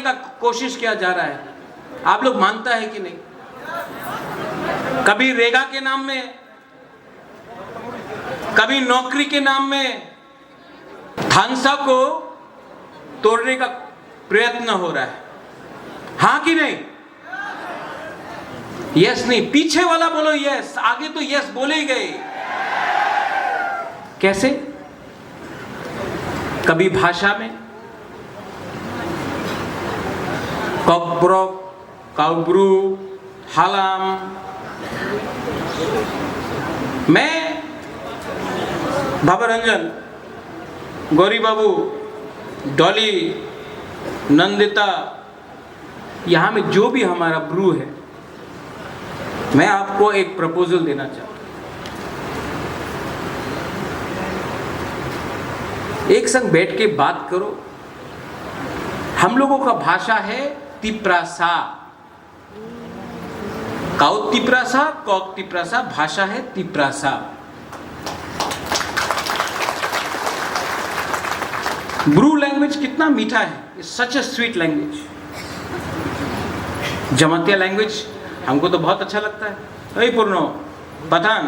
का कोशिश किया जा रहा है, आप लोग मानता है कि नहीं? कभी रेगा के नाम में, कभी नौकरी के नाम में थानसा को तोड़ने का प्रयत्न हो रहा है, हाँ कि नहीं? यस नहीं, पीछे वाला बोलो यस, आगे तो यस बोले ही गए। कैसे? कभी भाषा में कॉकब्रोक, काउब्रू, हालाम। मैं भावरंजन, गौरी बाबू, डॉली, नंदिता, यहाँ में जो भी हमारा ब्रू है, मैं आपको एक प्रपोजल देना चाहता हूं। एक संग बैठ के बात करो। हम लोगों का भाषा है तिप्रासा, काउ तिप्रासा, कॉक तिप्रासा, भाषा है तिप्रासा। ब्रू लैंग्वेज कितना मीठा है, such a sweet language. Jamatia language हमको तो बहुत अच्छा लगता है। अरे पूर्णो, पठान,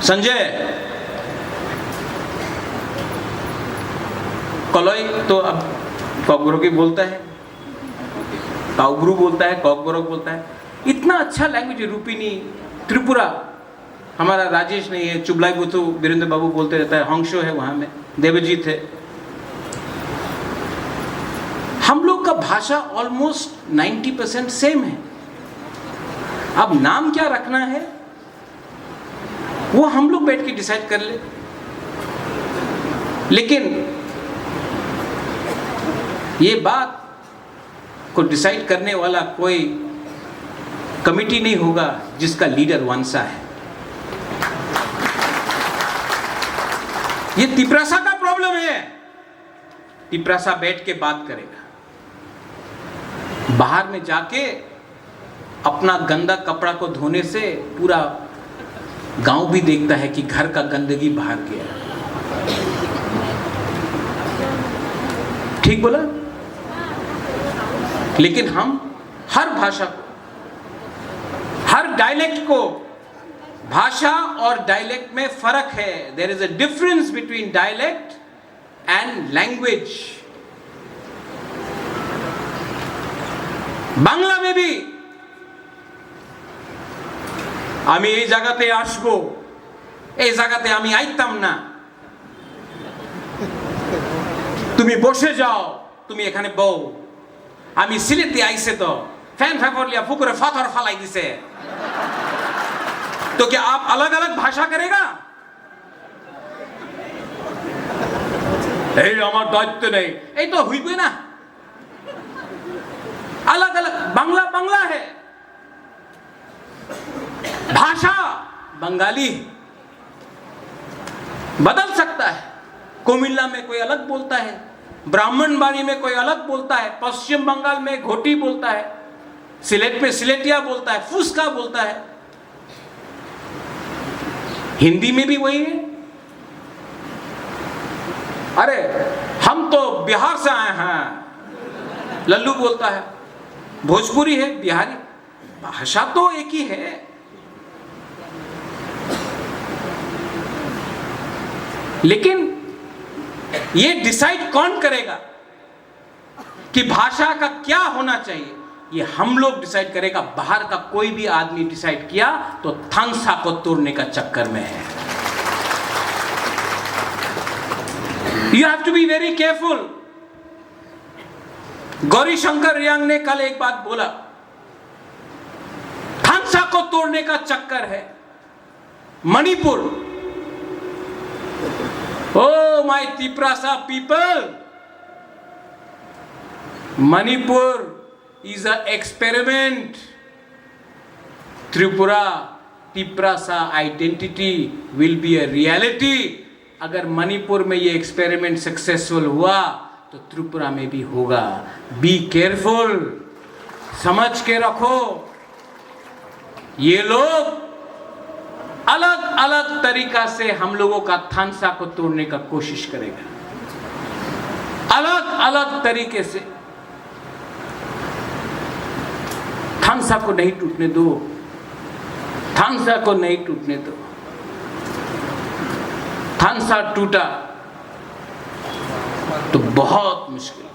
संजय, कलोई तो अब कॉकब्रोकी बोलता है, काउब्रू बोलता है, कॉकब्रोक बोलता है। इतना अच्छा लैंग्वेज है। रूपिनी, त्रिपुरा, हमारा राजेश नहीं है, चुबलाई बुथु वीरेंद्र बाबू बोलते रहता है, हंगशो है वहाँ में, देवजीत है। हम लोग का भाषा ऑलमोस्ट 90% सेम है। अब नाम क्या रखना है वो हम लोग बैठ के डिसाइड कर ले। लेकिन ये बात को डिसाइड करने वाला कोई कमिटी नहीं होगा जिसका लीडर वंशा है। ये तिप्रासा का प्रॉब्लम है। तिप्रासा बैठ के बात करेगा, बाहर में जाके अपना गंदा कपड़ा को धोने से पूरा गांव भी देखता है कि घर का गंदगी बाहर गया। ठीक बोला? लेकिन हम हर भाषा को, हर डायलेक्ट को, भाषा और डायलेक्ट में फर्क है। There is a difference between dialect and language. Bangla में भी आमी এই জায়গাতে আসবো, এই জায়গাতে আমি আইতাম না, তুমি বসে যাও, তুমি এখানে বউ, আমি সিলেটে আইছে তো ফ্যান ফ্যাফরলিয়া ফুকুরে ফাথর ফালাই দিছে। तो क्या आप अलग अलग भाषा करेगा? এই আমার দায়িত্ব নেই, এই তো হইবে না। अलग अलग, बांग्ला बांग्ला है, भाषा बंगाली बदल सकता है। कोमिल्ला में कोई अलग बोलता है, ब्राह्मणबाड़ी में कोई अलग बोलता है, पश्चिम बंगाल में घोटी बोलता है, सिलेट में सिलेटिया बोलता है, फुसका बोलता है, हिंदी में भी वही है। अरे हम तो बिहार से आए हैं, लल्लू बोलता है, भोजपुरी है, बिहारी, भाषा तो एक ही है। लेकिन ये डिसाइड कौन करेगा कि भाषा का क्या होना चाहिए? ये हम लोग डिसाइड करेगा। बाहर का कोई भी आदमी डिसाइड किया तो थानसा को तोड़ने का चक्कर में है। You have to be very careful. Gauri Shankar Reang ने कल एक बात बोला, थानसा को तोड़ने का चक्कर है। Manipur, oh my Tiprasa people, Manipur is an experiment. Tripura, Tiprasa identity will be a reality. अगर मणिपुर में ये एक्सपेरिमेंट सक्सेसफुल हुआ तो त्रिपुरा में भी होगा। बी केयरफुल, समझ के रखो। ये लोग अलग अलग तरीका से हम लोगों का थानसा को तोड़ने का कोशिश करेगा। अलग अलग तरीके से थांगसा को नहीं टूटने दो, थांगसा को नहीं टूटने दो। थांगसा टूटा तो बहुत मुश्किल।